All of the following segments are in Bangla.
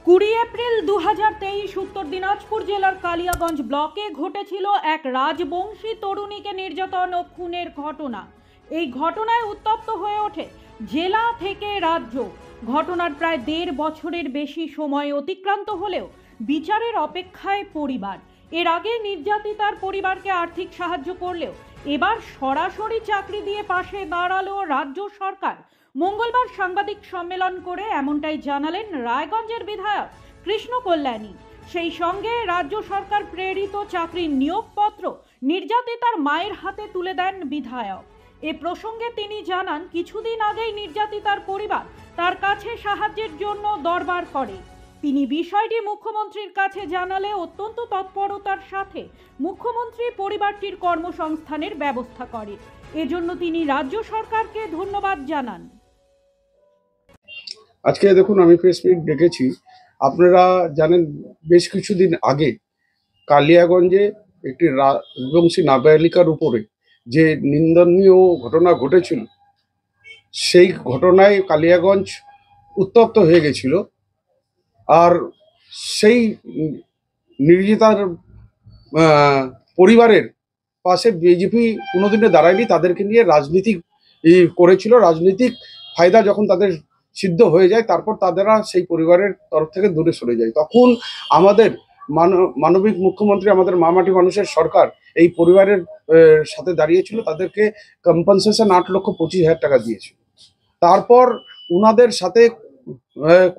20 এপ্রিল 2023 উত্তর দিনাজপুর জেলার কালিয়াগঞ্জ ব্লকে ঘটেছিল এক রাজবংশী তরুণীকে নির্যাতন ও খুনের ঘটনা। এই ঘটনায় উত্তপ্ত হয়ে ওঠে জেলা থেকে রাজ্য। ঘটনার প্রায় 1.5 বছরের বেশি সময় অতিক্রান্ত হলেও বিচারের অপেক্ষায় পরিবার। এর আগে নির্যাতিতার পরিবারকে আর্থিক সাহায্য করলেও এবার সরাসরি চাকরি দিয়ে পাশে দাঁড়ালো রাজ্য সরকার। মঙ্গলবার সাংবাদিক সম্মেলন করে এমনটাই জানালেন রায়গঞ্জের বিধায়ক কৃষ্ণ কল্যাণী। সেই সঙ্গে রাজ্য সরকার প্রেরিত চাকরির নিয়োগপত্র নির্যাতিতার মায়ের হাতে তুলে দেন বিধায়ক। এ প্রসঙ্গে তিনি জানান, কিছুদিন আগেই নির্যাতিতার পরিবার তার কাছে সাহায্যের জন্য দরবার করে। তিনি বিষয়টি মুখ্যমন্ত্রীর কাছে জানালে অত্যন্ত তৎপরতার সাথে মুখ্যমন্ত্রী পরিবারটির কর্মসংস্থানের ব্যবস্থা করে। এজন্য তিনি রাজ্য সরকারকে ধন্যবাদ জানান। আজকে দেখুন, আমি প্রেস মিট ডেকেছি। আপনারা জানেন, বেশ কিছুদিন আগে কালিয়াগঞ্জে একটি রাজবংশী নাবালিকার উপরে যে নিন্দনীয় ঘটনা ঘটেছিল, সেই ঘটনায় কালিয়াগঞ্জ উত্তপ্ত হয়ে গেছিল। আর সেই নির্যাতিতার পরিবারের পাশে বিজেপি কোনোদিনে দাঁড়ায়নি। তাদেরকে নিয়ে রাজনীতি করেছিল। রাজনৈতিক ফায়দা যখন তাদের সিদ্ধ হয়ে যায়, তারপর তাদেরা সেই পরিবারের তরফ থেকে দূরে সরে যায়। তখন আমাদের মানবিক মুখ্যমন্ত্রী, আমাদের মামাটি মানুষের সরকার এই পরিবারের সাথে দাঁড়িয়েছিল। তাদেরকে কম্পেনসেশন 8,25,000 টাকা দিয়েছিল। তারপর ওনাদের সাথে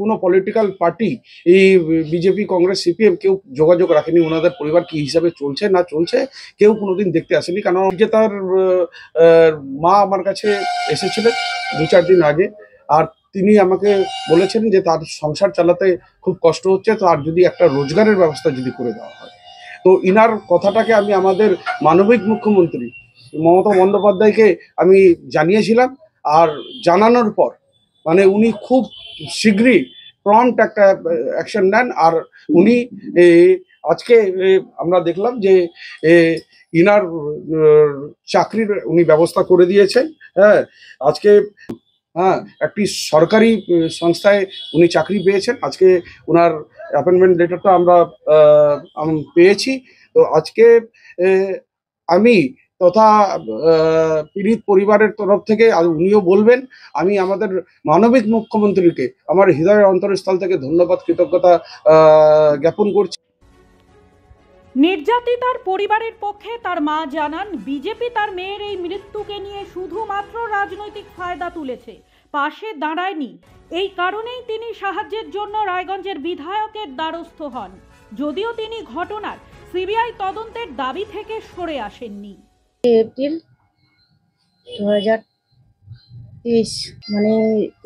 কোনো পলিটিক্যাল পার্টি, এই বিজেপি, কংগ্রেস, সিপিএম কেউ যোগাযোগ রাখেনি। ওনাদের পরিবার কি হিসাবে চলছে না চলছে কেউ কোনোদিন দেখতে আসেনি। কারণ যে তার মা আমার কাছে এসেছিলেন 2-4 দিন আগে, আর তিনি আমাকে বলেছেন যে তার সংসার চালাতে খুব কষ্ট হচ্ছে, তো আর যদি একটা রোজগারের ব্যবস্থা যদি করে দেওয়া হয়। তো ইনার কথাটাকে আমি আমাদের মানবিক মুখ্যমন্ত্রী মমতা বন্দ্যোপাধ্যায়কে আমি জানিয়েছিলাম। আর জানানোর পর উনি খুব শীঘ্রই প্রম্পট একটা অ্যাকশন নেন। আর উনি আজকে আমরা দেখলাম যে ইনার চাকরির উনি ব্যবস্থা করে দিয়েছেন। হ্যাঁ, আজকে একটি সরকারি সংস্থায় উনি চাকরি পেয়েছেন। আজকে ওনার অ্যাপয়েন্টমেন্ট লেটারটা আমরা পেয়েছি। তো আজকে আমি তথা পীড়িত পরিবারের তরফ থেকে, উনিও বলবেন, আমি আমাদের মানবিক মুখ্যমন্ত্রীকে আমার হৃদয়ের অন্তরস্থল থেকে ধন্যবাদ, কৃতজ্ঞতা জ্ঞাপন করছি। নির্যাতিতার পরিবারের পক্ষে তার মা জানান, বিজেপি তার মেয়ের এই মৃত্যুকে নিয়ে শুধুমাত্র রাজনৈতিক ফায়দা তুলেছে, পাশে দাঁড়ায়নি। এই কারণেই তিনি সাহায্যের জন্য রায়গঞ্জের বিধায়কের দ্বারস্থ হন, যদিও তিনি ঘটনার সিবিআই তদন্তের দাবি থেকে সরে আসেননি। এপ্রিল 2023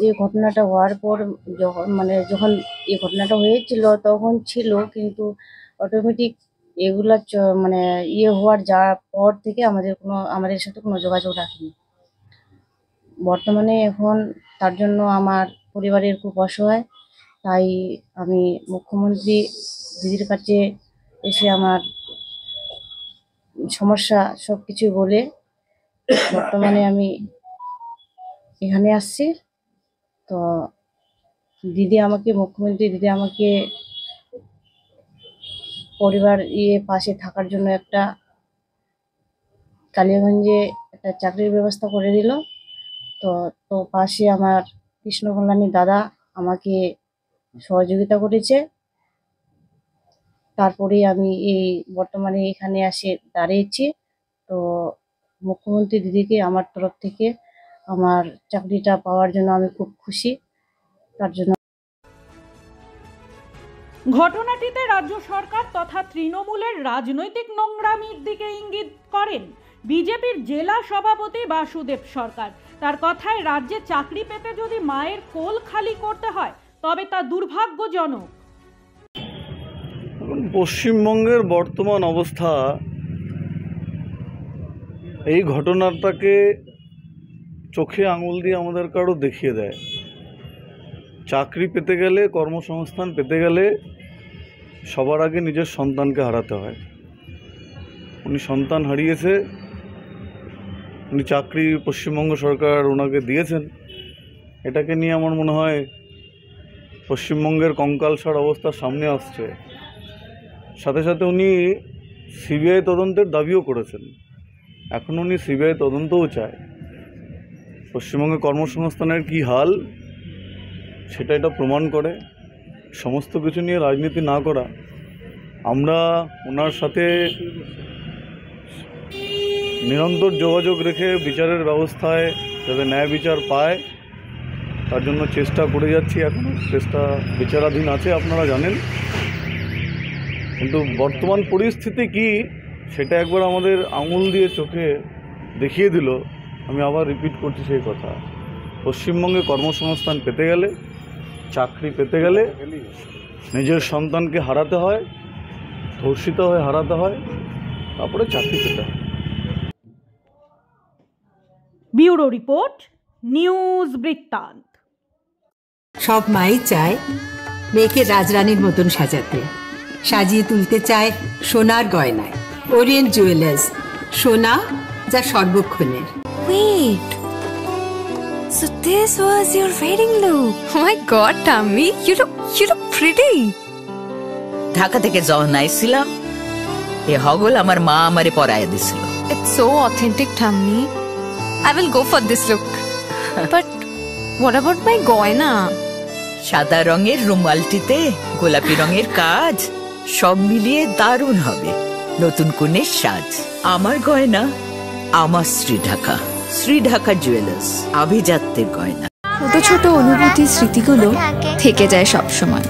এই ঘটনাটা হওয়ার পর যখন এই ঘটনাটা হয়েছিল তখন ছিল, কিন্তু অটোমেটিক এগুলা হওয়ার পর থেকে আমাদের সাথে কোনো যোগাযোগ রাখেনি। বর্তমানে এখন তার জন্য আমার পরিবারের খুব অসহায়। তাই আমি মুখ্যমন্ত্রী দিদির কাছে এসে আমার সমস্যা সব কিছু বলে বর্তমানে আমি এখানে আসছি। তো মুখ্যমন্ত্রী দিদি আমাকে পরিবার পাশে থাকার জন্য একটা কালিয়াগঞ্জে একটা চাকরির ব্যবস্থা করে দিল। তো পাশে আমার কৃষ্ণ কল্যাণী দাদা আমাকে সহযোগিতা করেছে। তারপরে আমি বর্তমানে এখানে এসে দাঁড়িয়েছি। তো মুখ্যমন্ত্রী দিদিকে আমার তরফ থেকে আমার চাকরিটা পাওয়ার জন্য আমি খুব খুশি। তার জন্য ঘটনাটিতে রাজ্য সরকার তথা তৃণমূলের রাজনৈতিক নোংরামির দিকে ইঙ্গিত করেন বিজেপির জেলা সভাপতি বাসুদেব সরকার। তার কথায়, রাজ্যে চাকরি পেতে যদি মায়ের কোল খালি করতে হয় তবে তা দুর্ভাগ্যজনক। পশ্চিমবঙ্গের বর্তমান অবস্থা এই ঘটনাটাকে চোখে আঙুল দিয়ে আমাদের কারো দেখিয়ে দেয়। চাকরি পেতে গেলে, কর্মসংস্থান পেতে গেলে সবার আগে নিজের সন্তানকে হারাতে হয়। উনি সন্তান হারিয়েছে, উনি চাকরি পশ্চিমবঙ্গ সরকার ওনাকে দিয়েছেন। এটাকে নিয়ে আমার মনে হয় পশ্চিমবঙ্গের কঙ্কালসার অবস্থা সামনে আসছে, সাথে সাথে উনি সিবিআই তদন্তের দাবিও করেছেন। এখন উনি সিবিআই তদন্তও চায়। পশ্চিমবঙ্গে কর্মসংস্থানের কী হাল সেটা এটা প্রমাণ করে। সমস্ত কিছু নিয়ে রাজনীতি না করা। আমরা ওনার সাথে নিরন্তর যোগাযোগ রেখে বিচারের ব্যবস্থায় যাতে ন্যায় বিচার পায় তার জন্য চেষ্টা করে যাচ্ছি। এখনও চেষ্টা বিচারাধীন আছে, আপনারা জানেন। কিন্তু বর্তমান পরিস্থিতি কি সেটা একবার আমাদের আঙুল দিয়ে চোখে দেখিয়ে দিল। আমি আবার রিপিট করছি সেই কথা। পশ্চিমবঙ্গে কর্মসংস্থান পেতে গেলে, চাকরি পেতে গেলে নিজের সন্তানকে হারাতে হয়, ধর্ষিত হয়ে হারাতে হয়, তারপরে চাকরি পেতে হয়। ব্যুরো রিপোর্ট, নিউজ বৃত্তান্ত। সব মাই চায় মেয়েকে রাজরানীর মতন সাজাতে, সাজিয়ে তুলতে চায় সোনার গয়নায়। ওরিয়েন্ট জুয়েলার্স, সোনা যা সর্বক্ষণের। Wait, so this was your wedding look? Oh my God, Tammy, you look pretty. Dhaka থেকে যখন আইছিলাম এ হগল আমার মা আমারে পরাইয়া দিছিল। It's so authentic, Tammy. I will go for this look. But what about my goina? সাদা রঙের রুমালটিতে গোলাপি রঙের কাজ, সব মিলিয়ে দারুণ হবে নতুন কনের সাজ। আমার গয়না আমার শ্রী ঢাকা জুয়েলার্স, আভিজাত্যের গয়না। ছোট ছোট অনুভূতি, স্মৃতিগুলো থেকে যায় সব সময়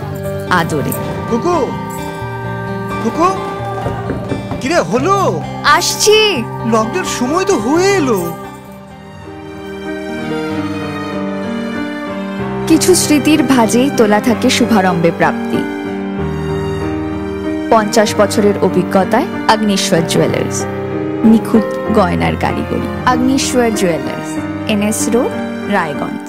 আদরে। কুকু কুকু, কিরে হলো? আসছি। লকডাউন সময় তো হয়ে এলো। কিছু স্মৃতির ভাজেই তোলা থাকে শুভারম্ভে প্রাপ্তি। 50 বছরের অভিজ্ঞতায় আগ্নেশ্বর জুয়েলার্স, নিখুঁত গয়নার কারিগরি। Agneshwar jewellers, NS road, Raiganj.